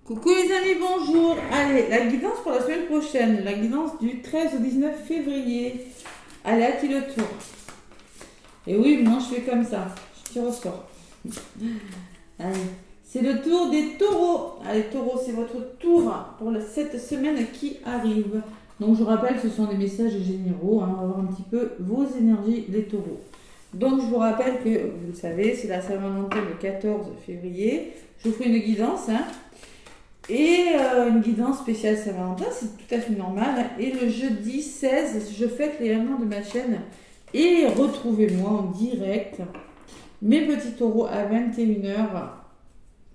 Coucou les amis, bonjour. Allez, la guidance pour la semaine prochaine, la guidance du 13 au 19 février. Allez, à qui le tour? Et oui, moi je fais comme ça, je tire au sort. Allez, c'est le tour des taureaux. Allez, taureaux, c'est votre tour pour cette semaine qui arrive. Donc je rappelle, ce sont des messages généraux, hein, on va voir un petit peu vos énergies les taureaux. Donc je vous rappelle que, vous le savez, c'est la Saint-Valentin le 14 février. Je vous fais une guidance, hein. Et une guidance spéciale Saint-Valentin, c'est tout à fait normal. Et le jeudi 16, je fête les 1 an de ma chaîne. Et retrouvez-moi en direct, mes petits taureaux, à 21h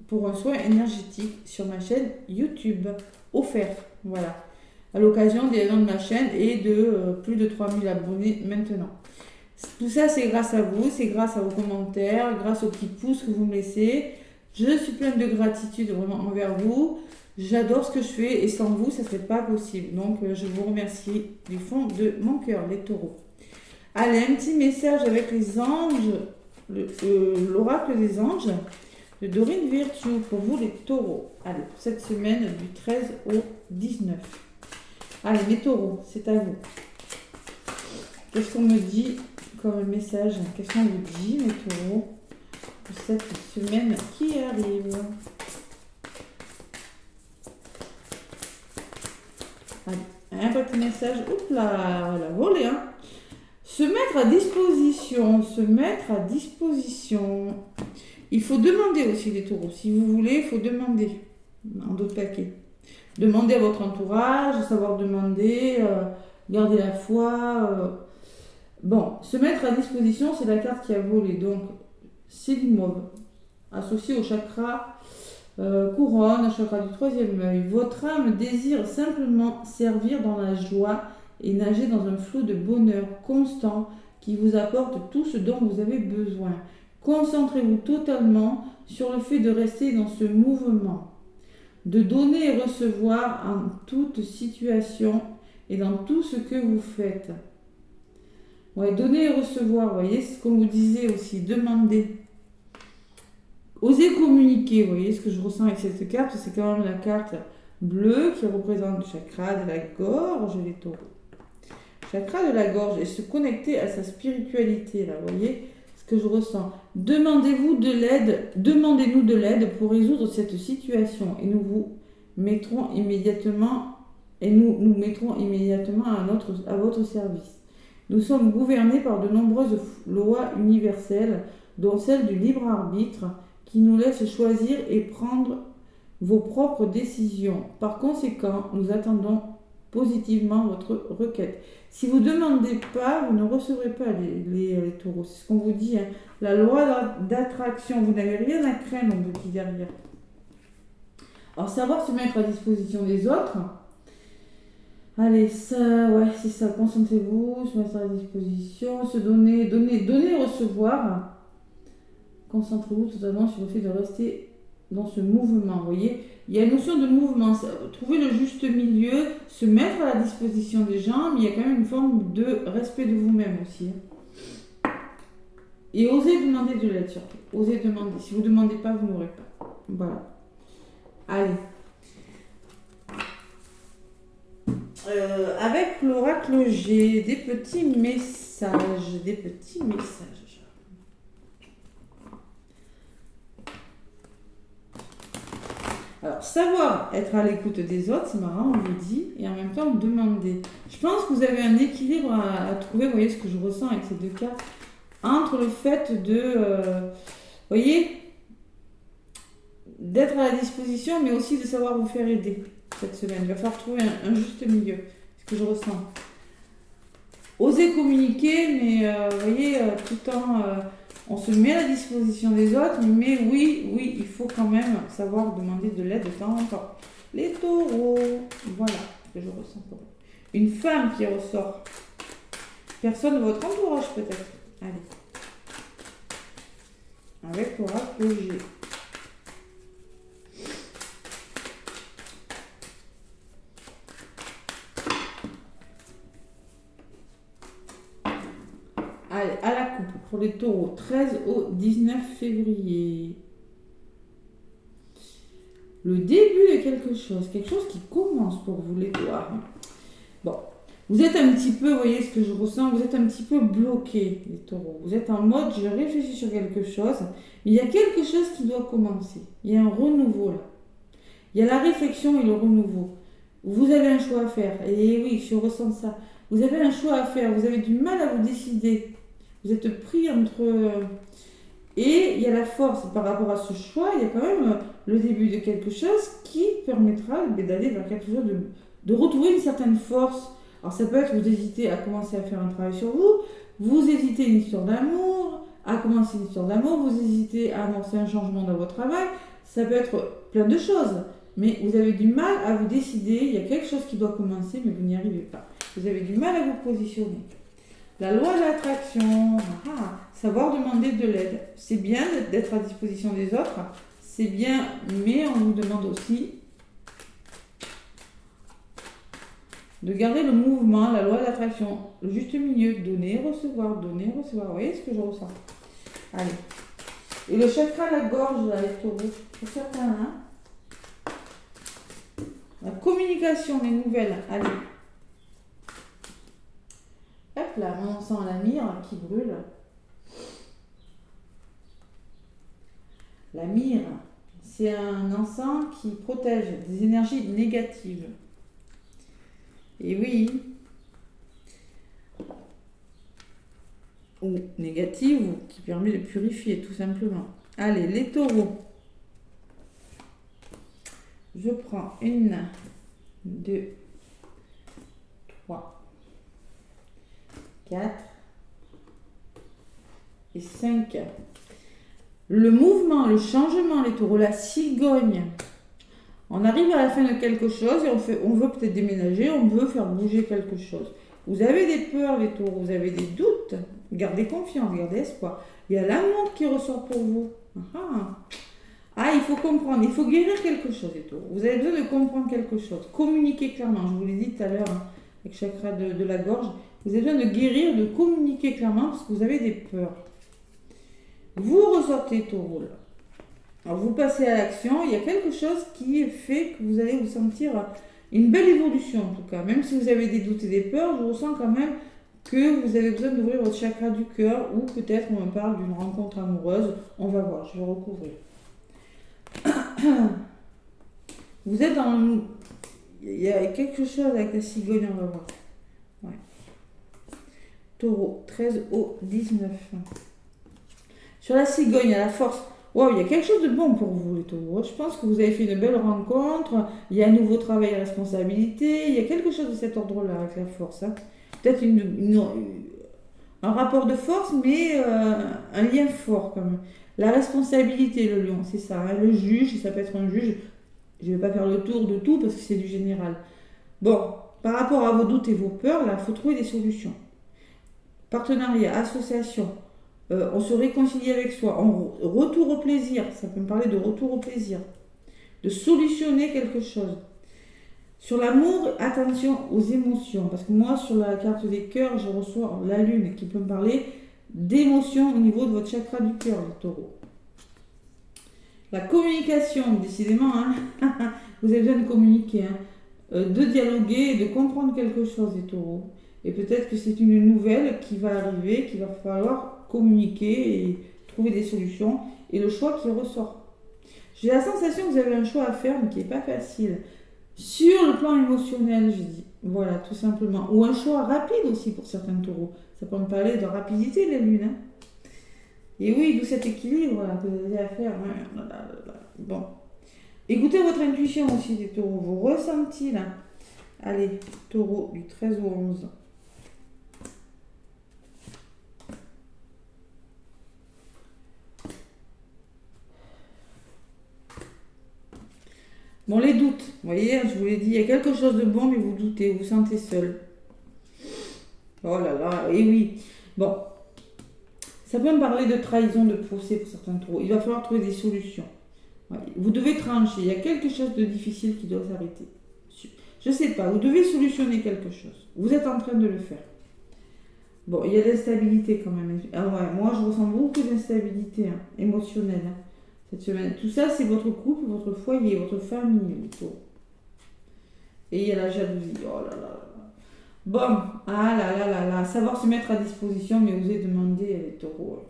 pour un soin énergétique sur ma chaîne YouTube, offert. Voilà. À l'occasion des 1 an de ma chaîne et de plus de 3000 abonnés maintenant. Tout ça, c'est grâce à vous, c'est grâce à vos commentaires, grâce aux petits pouces que vous me laissez. Je suis pleine de gratitude vraiment envers vous. J'adore ce que je fais et sans vous, ça ne serait pas possible. Donc, je vous remercie du fond de mon cœur, les taureaux. Allez, un petit message avec les anges, l'oracle des anges de Dorine Virtue pour vous, les taureaux. Allez, pour cette semaine du 13 au 19. Allez, les taureaux, c'est à vous. Qu'est-ce qu'on me dit comme message? Qu'est-ce qu'on vous dit, les taureaux, pour cette semaine qui arrive? Allez, un petit message. Oups là, la volée, hein. Se mettre à disposition, se mettre à disposition. Il faut demander aussi les taureaux. Si vous voulez, il faut demander en d'autres paquets. Demandez à votre entourage, savoir demander, garder la foi. Bon, se mettre à disposition, c'est la carte qui a volé. Donc, c'est du mauve, associé au chakra couronne, chakra du 3e œil. Votre âme désire simplement servir dans la joie et nager dans un flot de bonheur constant qui vous apporte tout ce dont vous avez besoin. Concentrez-vous totalement sur le fait de rester dans ce mouvement, de donner et recevoir en toute situation et dans tout ce que vous faites. Ouais, donner et recevoir, vous voyez, c'est ce qu'on vous disait aussi, demander. Osez communiquer, vous voyez ce que je ressens avec cette carte, c'est quand même la carte bleue qui représente le chakra de la gorge, les taureaux. Chakra de la gorge, et se connecter à sa spiritualité, là, vous voyez ce que je ressens. Demandez-nous de l'aide pour résoudre cette situation, et nous mettrons immédiatement à votre service. Nous sommes gouvernés par de nombreuses lois universelles, dont celle du libre arbitre, qui nous laisse choisir et prendre vos propres décisions. Par conséquent, nous attendons positivement votre requête. Si vous ne demandez pas, vous ne recevrez pas les taureaux. C'est ce qu'on vous dit, hein. La loi d'attraction, vous n'avez rien à craindre, on vous dit derrière. Alors, savoir se mettre à disposition des autres. Allez, ça, ouais, c'est ça. Concentrez-vous, se mettre à disposition, se donner, recevoir. Concentrez-vous totalement sur le fait de rester dans ce mouvement, vous voyez. Il y a une notion de mouvement, trouver le juste milieu, se mettre à la disposition des gens, mais il y a quand même une forme de respect de vous-même aussi. Et osez demander de l'aide surtout. Osez demander. Si vous ne demandez pas, vous n'aurez pas. Voilà. Allez. Avec l'oracle, j'ai des petits messages. Alors, savoir être à l'écoute des autres, c'est marrant, on vous dit, et en même temps demander. Je pense que vous avez un équilibre à trouver, vous voyez ce que je ressens avec ces deux cartes, entre le fait de, voyez, d'être à la disposition, mais aussi de savoir vous faire aider cette semaine. Il va falloir trouver un juste milieu, c'est ce que je ressens. Osez communiquer, mais vous voyez, tout en... on se met à la disposition des autres, mais oui, il faut quand même savoir demander de l'aide de temps en temps. Les taureaux, voilà ce que je ressens pour eux. Une femme qui ressort. Personne de votre entourage peut-être. Allez. Avec l'oracle G. Allez, à la coupe pour les taureaux, 13 au 19 février. le début de quelque chose qui commence pour vous, les taureaux. Bon, vous êtes un petit peu, vous voyez ce que je ressens, vous êtes un petit peu bloqué, les taureaux. Vous êtes en mode, je réfléchis sur quelque chose, mais il y a quelque chose qui doit commencer. Il y a un renouveau là. Il y a la réflexion et le renouveau. Vous avez un choix à faire. Et oui, je ressens ça. Vous avez un choix à faire. Vous avez du mal à vous décider. Vous êtes pris entre... Et il y a la force par rapport à ce choix. Il y a quand même le début de quelque chose qui permettra d'aller vers quelque chose, de retrouver une certaine force. Alors ça peut être, vous hésitez à commencer à faire un travail sur vous. Vous hésitez une histoire d'amour, à commencer une histoire d'amour. Vous hésitez à amorcer un changement dans votre travail. Ça peut être plein de choses. Mais vous avez du mal à vous décider, il y a quelque chose qui doit commencer, mais vous n'y arrivez pas. Vous avez du mal à vous positionner. La loi de l'attraction, savoir demander de l'aide. C'est bien d'être à disposition des autres, c'est bien, mais on vous demande aussi de garder le mouvement, la loi de l'attraction, le juste milieu, donner, recevoir, vous voyez ce que je ressens. Allez. Et le chakra de la gorge, là, les taureaux, pour certains, hein. La communication, les nouvelles, allez. Hop là, on sent la myrrhe qui brûle. La myrrhe, c'est un encens qui protège des énergies négatives. Et oui. Ou négatives, ou qui permet de purifier, tout simplement. Allez, les taureaux. Je prends 1, 2, 3, 4 et 5. Le mouvement, le changement, les taureaux, la cigogne. On arrive à la fin de quelque chose et on veut peut-être déménager, on veut faire bouger quelque chose. Vous avez des peurs, les taureaux, vous avez des doutes. Gardez confiance, gardez espoir. Il y a l'amour qui ressort pour vous. Il faut comprendre, il faut guérir quelque chose, les taureaux. Vous avez besoin de comprendre quelque chose. Communiquer clairement, je vous l'ai dit tout à l'heure, avec le chakra de la gorge. Vous avez besoin de guérir, de communiquer clairement parce que vous avez des peurs. Vous ressortez, taureau, là. Alors, vous passez à l'action. Il y a quelque chose qui fait que vous allez vous sentir une belle évolution, en tout cas. Même si vous avez des doutes et des peurs, je ressens quand même que vous avez besoin d'ouvrir votre chakra du cœur ou peut-être on me parle d'une rencontre amoureuse. On va voir, je vais recouvrir. Vous êtes dans... Il y a quelque chose avec la cigogne, on va voir. Ouais. Taureau, 13 au 19. Sur la cigogne, à la force. Wow, il y a quelque chose de bon pour vous, les taureaux. Je pense que vous avez fait une belle rencontre. Il y a un nouveau travail et responsabilité. Il y a quelque chose de cet ordre-là avec la force. Peut-être un rapport de force, mais un lien fort quand même. La responsabilité, le lion, c'est ça. Le juge, ça peut être un juge. Je ne vais pas faire le tour de tout parce que c'est du général. Bon, par rapport à vos doutes et vos peurs, là, il faut trouver des solutions. Partenariat, association, on se réconcilie avec soi, retour au plaisir, ça peut me parler de retour au plaisir, de solutionner quelque chose. Sur l'amour, attention aux émotions, parce que moi, sur la carte des cœurs, je reçois la lune qui peut me parler d'émotions au niveau de votre chakra du cœur, les taureaux. La communication, décidément, hein, vous avez besoin de communiquer, de dialoguer et de comprendre quelque chose, les taureaux. Et peut-être que c'est une nouvelle qui va arriver, qu'il va falloir communiquer et trouver des solutions. Et le choix qui ressort. J'ai la sensation que vous avez un choix à faire, mais qui n'est pas facile. Sur le plan émotionnel, je dis. Voilà, tout simplement. Ou un choix rapide aussi pour certains taureaux. Ça peut me parler de rapidité, les lunes. Hein. Et oui, d'où cet équilibre là, que vous avez à faire. Bon. Écoutez votre intuition aussi, les taureaux. Vos ressentis, là. Allez, taureau du 13 au 11. Bon, les doutes, vous voyez, je vous l'ai dit, il y a quelque chose de bon, mais vous doutez, vous vous sentez seul. Oh là là, et oui. Bon, ça peut me parler de trahison, de procès pour certains taureaux. Il va falloir trouver des solutions. Vous devez trancher, il y a quelque chose de difficile qui doit s'arrêter. Je ne sais pas, vous devez solutionner quelque chose. Vous êtes en train de le faire. Bon, il y a de l'instabilité quand même. Ah ouais, moi, je ressens beaucoup d'instabilité émotionnelle. cette semaine. Tout ça, c'est votre couple, votre foyer, votre famille, les taureaux. Et il y a la jalousie. Oh là là. Bon, ah là là là là, savoir se mettre à disposition, mais oser demander, les taureaux.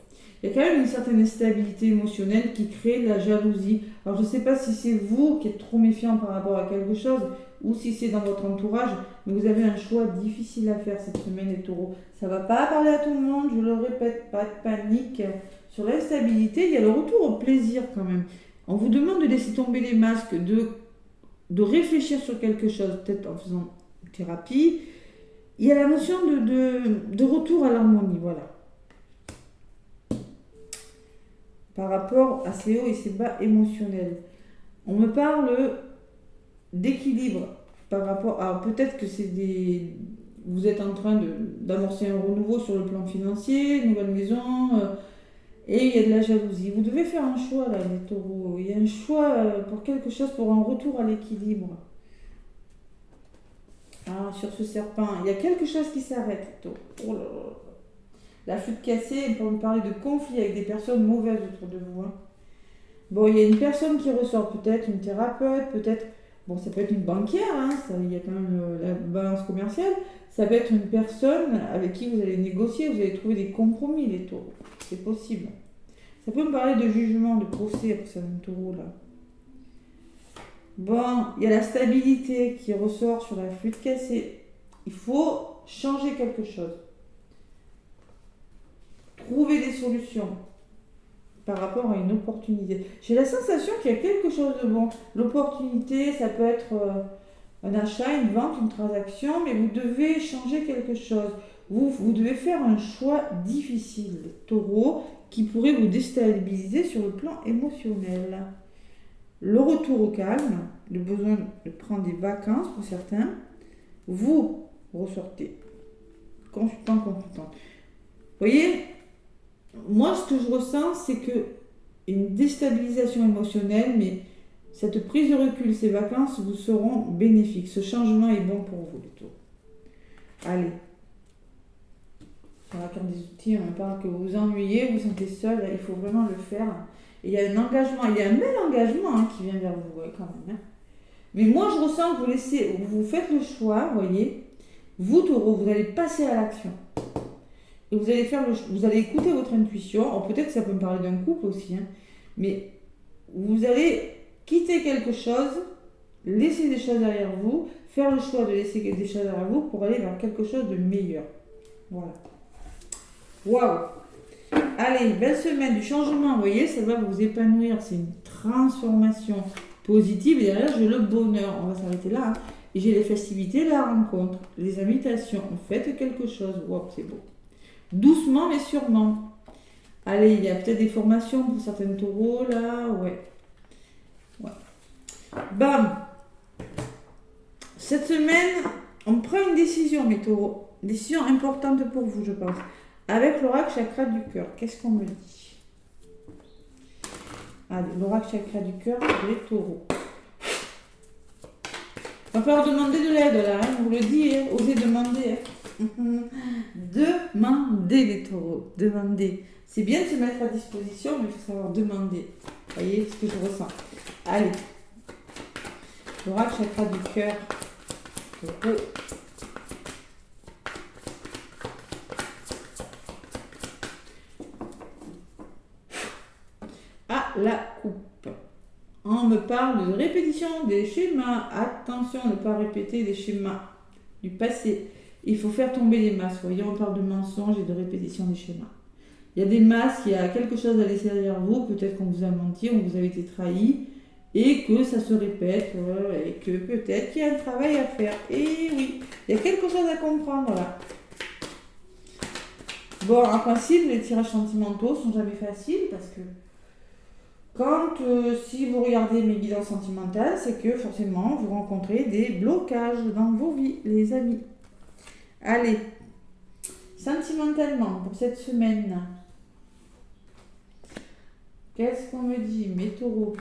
Il y a quand même une certaine instabilité émotionnelle qui crée de la jalousie. Alors je ne sais pas si c'est vous qui êtes trop méfiant par rapport à quelque chose ou si c'est dans votre entourage, mais vous avez un choix difficile à faire cette semaine, les taureaux. Ça ne va pas parler à tout le monde, je le répète, pas de panique. Sur l'instabilité, il y a le retour au plaisir quand même. On vous demande de laisser tomber les masques, de réfléchir sur quelque chose, peut-être en faisant une thérapie. Il y a la notion de retour à l'harmonie, voilà. Par rapport à ces hauts et ces bas émotionnels. On me parle d'équilibre par rapport à... Peut-être que c'est des... Vous êtes en train d'amorcer un renouveau sur le plan financier, nouvelle maison, et il y a de la jalousie. Vous devez faire un choix là, les taureaux. Il y a un choix pour quelque chose, pour un retour à l'équilibre. Ah, sur ce serpent, il y a quelque chose qui s'arrête, les taureaux. Oh là là. La flûte cassée, pour me parler de conflit avec des personnes mauvaises autour de vous. Hein. Bon, il y a une personne qui ressort, peut-être une thérapeute, peut-être... Bon, ça peut être une banquière, hein, ça, il y a quand même la balance commerciale. Ça peut être une personne avec qui vous allez négocier, vous allez trouver des compromis, les taureaux. C'est possible. Ça peut me parler de jugement, de procès pour certains taureaux, là. Bon, il y a la stabilité qui ressort sur la flûte cassée. Il faut changer quelque chose. Trouver des solutions par rapport à une opportunité. J'ai la sensation qu'il y a quelque chose de bon. L'opportunité, ça peut être un achat, une vente, une transaction, mais vous devez changer quelque chose. Vous devez faire un choix difficile, taureau, qui pourrait vous déstabiliser sur le plan émotionnel. Le retour au calme, le besoin de prendre des vacances pour certains, vous ressortez. Consultant. Vous voyez, moi, ce que je ressens, c'est que une déstabilisation émotionnelle, mais cette prise de recul, ces vacances vous seront bénéfiques. Ce changement est bon pour vous, les taureaux. Allez. Sur la carte des outils, on parle que vous vous ennuyez, vous vous sentez seul, il faut vraiment le faire. Et il y a un engagement, il y a un bel engagement qui vient vers vous, quand même. Mais moi, je ressens que vous faites le choix, vous voyez. Vous, taureau, vous allez passer à l'action. Et vous allez écouter votre intuition. Alors, peut-être que ça peut me parler d'un couple aussi, mais vous allez quitter quelque chose, laisser des choses derrière vous, faire le choix de laisser des choses derrière vous pour aller vers quelque chose de meilleur. Voilà. Waouh! Allez, belle semaine du changement, vous voyez, ça va vous épanouir. C'est une transformation positive. Et derrière, j'ai le bonheur. On va s'arrêter là. Et j'ai les festivités, la rencontre, les invitations. Faites quelque chose. Waouh, c'est beau. Doucement mais sûrement. Allez, il y a peut-être des formations pour certains taureaux là, ouais. Bam. Cette semaine, on prend une décision, mes taureaux. Décision importante pour vous, je pense. Avec l'oracle chakra du cœur, qu'est-ce qu'on me dit? Allez, l'oracle chakra du cœur pour les taureaux. Il va falloir demander de l'aide là, on vous le dit, osez demander. Demandez les taureaux, demandez. C'est bien de se mettre à disposition, mais il faut savoir demander. Vous voyez ce que je ressens. Allez. L'oracle chakra du cœur. À la coupe. On me parle de répétition des schémas. Attention à ne pas répéter des schémas du passé. Il faut faire tomber les masques. Vous voyez, on parle de mensonges et de répétition des schémas. Il y a des masques, il y a quelque chose à laisser derrière vous. Peut-être qu'on vous a menti, on vous avez été trahi. Et que ça se répète. Et que peut-être qu'il y a un travail à faire. Et oui, il y a quelque chose à comprendre là. Bon, en principe, les tirages sentimentaux sont jamais faciles parce que si vous regardez mes guidances sentimentales, c'est que forcément vous rencontrez des blocages dans vos vies, les amis. Allez, sentimentalement pour cette semaine, qu'est-ce qu'on me dit, mes taureaux,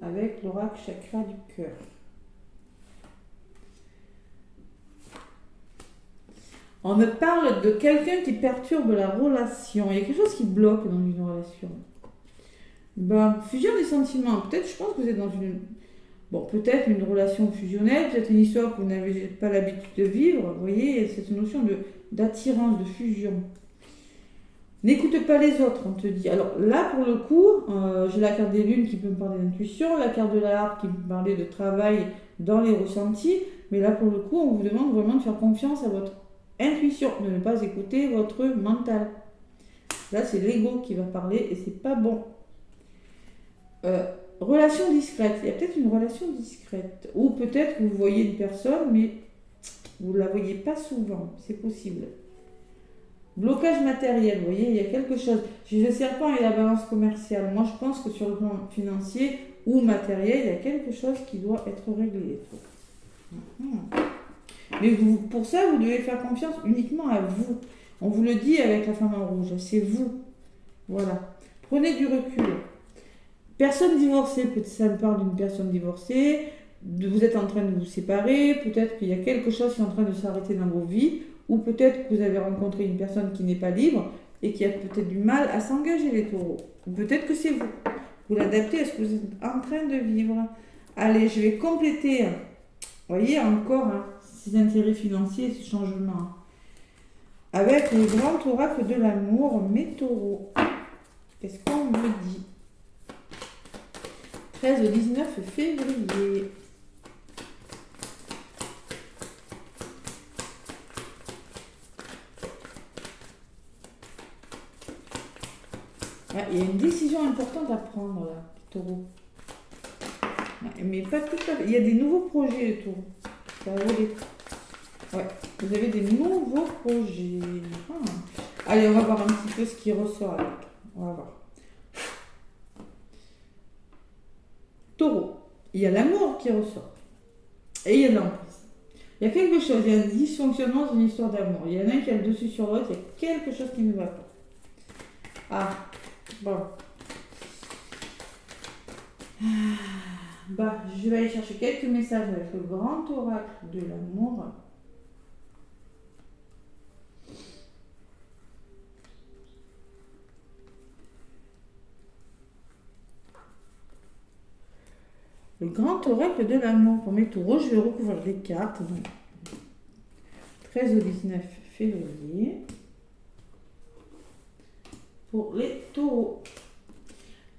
avec l'oracle chakra du cœur? On me parle de quelqu'un qui perturbe la relation. Il y a quelque chose qui bloque dans une relation. Ben, fusion des sentiments. Peut-être, je pense que vous êtes dans une... Bon, peut-être une relation fusionnelle, peut-être une histoire que vous n'avez pas l'habitude de vivre. Vous voyez, cette notion d'attirance, de fusion. N'écoute pas les autres, on te dit. Alors là, pour le coup, j'ai la carte des lunes qui peut me parler d'intuition, la carte de la harpe qui peut me parler de travail dans les ressentis. Mais là, pour le coup, on vous demande vraiment de faire confiance à votre intuition, de ne pas écouter votre mental. Là, c'est l'ego qui va parler et c'est pas bon. Relation discrète. Il y a peut-être une relation discrète. Ou peut-être que vous voyez une personne, mais vous ne la voyez pas souvent. C'est possible. Blocage matériel. Vous voyez, il y a quelque chose. J'ai le serpent et la balance commerciale. Moi, je pense que sur le plan financier ou matériel, il y a quelque chose qui doit être réglé. Mais pour ça, vous devez faire confiance uniquement à vous. On vous le dit avec la femme en rouge. C'est vous. Voilà. Prenez du recul. Personne divorcée, peut-être ça me parle d'une personne divorcée, vous êtes en train de vous séparer, peut-être qu'il y a quelque chose qui est en train de s'arrêter dans vos vies, ou peut-être que vous avez rencontré une personne qui n'est pas libre et qui a peut-être du mal à s'engager, les taureaux. Ou peut-être que c'est vous. Vous l'adaptez à ce que vous êtes en train de vivre. Allez, je vais compléter, vous voyez, encore ces intérêts financiers, ce changement. Avec le grand oracle de l'amour, mes taureaux. Qu'est-ce qu'on me dit ? 13 au 19 février. Il y a une décision importante à prendre là, les taureaux. Mais pas tout à fait. Il y a des nouveaux projets, les taureaux. Ça va voler. Ouais, vous avez des nouveaux projets. Allez, on va voir un petit peu ce qui ressort avec. On va voir. Taureau, il y a l'amour qui ressort. Et il y a l'emprise. Il y a quelque chose, il y a un dysfonctionnement dans une histoire d'amour. Il y en a un qui a le dessus sur l'autre, il y a quelque chose qui ne va pas. Ah, bon. Bah, je vais aller chercher quelques messages avec le grand oracle de l'amour. Le grand oracle de l'amour pour mes taureaux, je vais recouvrir les cartes. Donc, 13 au 19 février. Pour les taureaux.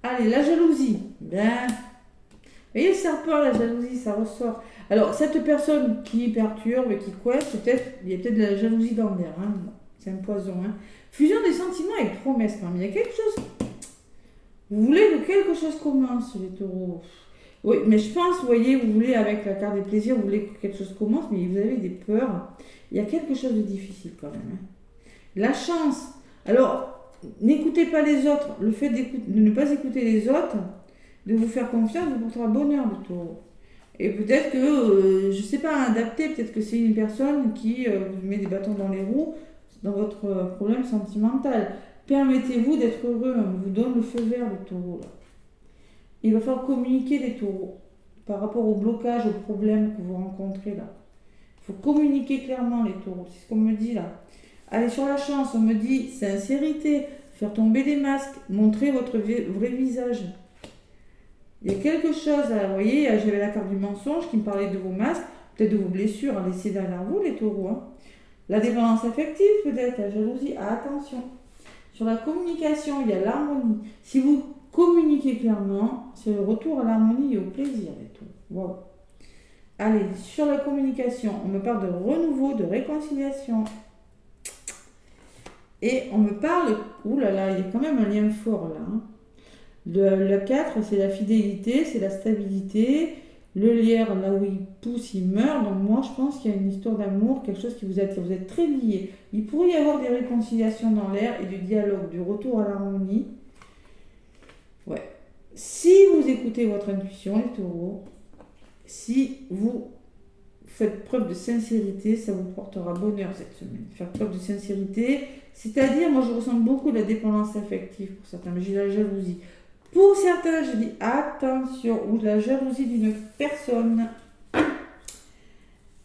Allez, la jalousie. Bien. Vous voyez, le serpent, la jalousie, ça ressort. Alors, cette personne qui perturbe, qui coince, il y a peut-être de la jalousie dans l'air. C'est un poison. Fusion des sentiments et promesses quand même. Il y a quelque chose. Vous voulez que quelque chose commence, les taureaux. Oui, mais je pense, vous voyez, vous voulez, avec la carte des plaisirs, vous voulez que quelque chose commence, mais vous avez des peurs. Il y a quelque chose de difficile quand même. La chance. Alors, n'écoutez pas les autres. Le fait de ne pas écouter les autres, de vous faire confiance, vous portera bonheur, le taureau. Et peut-être que, je ne sais pas, adapter, peut-être que c'est une personne qui vous met des bâtons dans les roues dans votre problème sentimental. Permettez-vous d'être heureux. On vous donne le feu vert, le taureau, là. Il va falloir communiquer, les taureaux, par rapport au blocage, aux problèmes que vous rencontrez là. Il faut communiquer clairement, les taureaux, c'est ce qu'on me dit là. Allez, sur la chance, on me dit sincérité, faire tomber les masques, montrer votre vrai visage. Il y a quelque chose, là, vous voyez, j'avais la carte du mensonge qui me parlait de vos masques, peut-être de vos blessures à laisser derrière vous, les taureaux. La dépendance affective, peut-être, la jalousie, attention. Sur la communication, il y a l'harmonie. Si vous communiquez clairement, c'est le retour à l'harmonie et au plaisir, les taureaux. Wow. Allez, sur la communication, on me parle de renouveau, de réconciliation. Et on me parle, oulala, il y a quand même un lien fort là. Le 4, c'est la fidélité, c'est la stabilité. Le lierre, là où il pousse, il meurt. Donc moi, je pense qu'il y a une histoire d'amour, quelque chose qui vous attire. Vous êtes très liés. Il pourrait y avoir des réconciliations dans l'air et du dialogue, du retour à l'harmonie. Ouais. Si vous écoutez votre intuition, les taureaux, si vous faites preuve de sincérité, ça vous portera bonheur cette semaine. Faire preuve de sincérité, c'est-à-dire, moi je ressens beaucoup de la dépendance affective pour certains, mais j'ai la jalousie. Pour certains, je dis attention, ou de la jalousie d'une personne.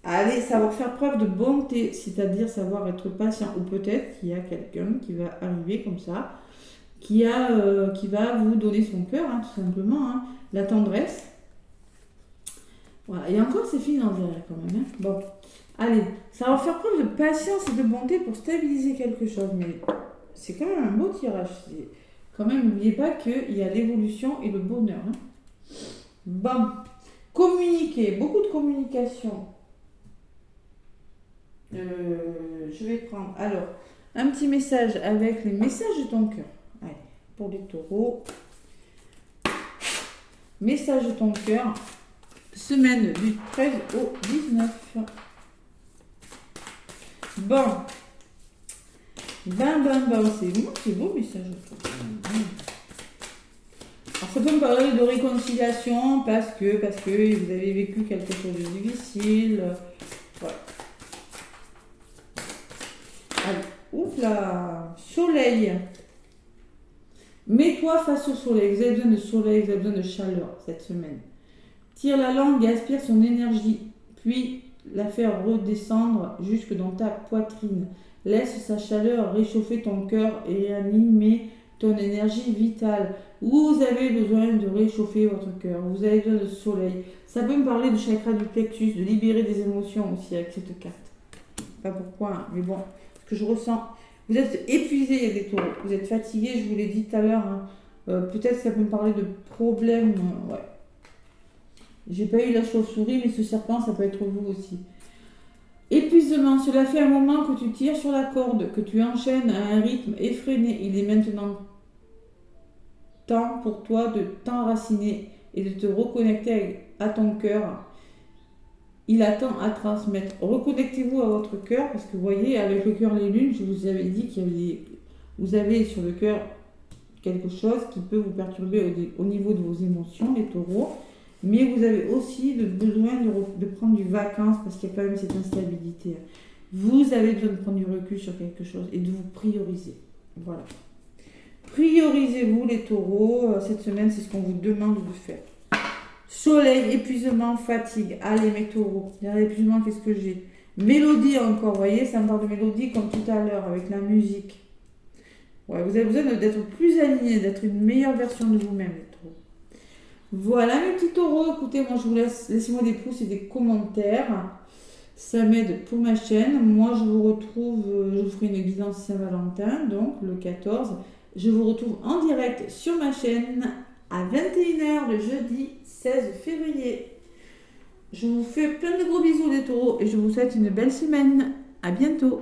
Allez, savoir faire preuve de bonté, c'est-à-dire savoir être patient, ou peut-être qu'il y a quelqu'un qui va arriver comme ça, qui va vous donner son cœur, hein, tout simplement, hein, la tendresse. Voilà, et encore c'est fini en derrière quand même. Hein. Bon, allez, ça va faire preuve de patience et de bonté pour stabiliser quelque chose, mais c'est quand même un beau tirage. Quand même, n'oubliez pas qu'il y a l'évolution et le bonheur. Hein. Bon, communiquer, beaucoup de communication. Je vais prendre, alors, un petit message avec les messages de ton cœur. Allez, pour les taureaux. Message de ton cœur. Semaine du 13 au 19. Bon. C'est beau message. Alors ça peut me parler de réconciliation parce que vous avez vécu quelque chose de difficile. Voilà. Allez, ouf là. Soleil. Mets-toi face au soleil. Vous avez besoin de soleil, vous avez besoin de chaleur cette semaine. Tire la langue et aspire son énergie, puis la faire redescendre jusque dans ta poitrine. Laisse sa chaleur réchauffer ton cœur et animer ton énergie vitale. Vous avez besoin de réchauffer votre cœur, vous avez besoin de soleil. Ça peut me parler du chakra du plexus, de libérer des émotions aussi avec cette carte. Pas pourquoi, hein, mais bon, ce que je ressens. Vous êtes épuisé, il y a des taureaux. Vous êtes fatigué, je vous l'ai dit tout à l'heure. Hein. Peut-être que ça peut me parler de problèmes. Ouais. J'ai pas eu la chauve-souris, mais ce serpent, ça peut être vous aussi. Épuisement, cela fait un moment que tu tires sur la corde, que tu enchaînes à un rythme effréné. Il est maintenant temps pour toi de t'enraciner et de te reconnecter à ton cœur. Il attend à transmettre. Reconnectez-vous à votre cœur, parce que vous voyez, avec le cœur les lunes, je vous avais dit vous avez sur le cœur quelque chose qui peut vous perturber au niveau de vos émotions, les taureaux. Mais vous avez aussi besoin de prendre du vacances parce qu'il y a quand même cette instabilité. Vous avez besoin de prendre du recul sur quelque chose et de vous prioriser. Voilà. Priorisez-vous les taureaux. Cette semaine, c'est ce qu'on vous demande de faire. Soleil, épuisement, fatigue. Allez mes taureaux. Derrière l'épuisement, qu'est-ce que j'ai? Mélodie encore, vous voyez, ça me parle de mélodie comme tout à l'heure avec la musique. Ouais, vous avez besoin d'être plus aligné, d'être une meilleure version de vous-même les taureaux. Voilà mes petits taureaux, écoutez, moi je vous laisse, laissez-moi des pouces et des commentaires, ça m'aide pour ma chaîne. Moi je vous retrouve, je vous ferai une guidance Saint-Valentin, donc le 14, je vous retrouve en direct sur ma chaîne à 21h le jeudi 16 février. Je vous fais plein de gros bisous les taureaux et je vous souhaite une belle semaine, à bientôt.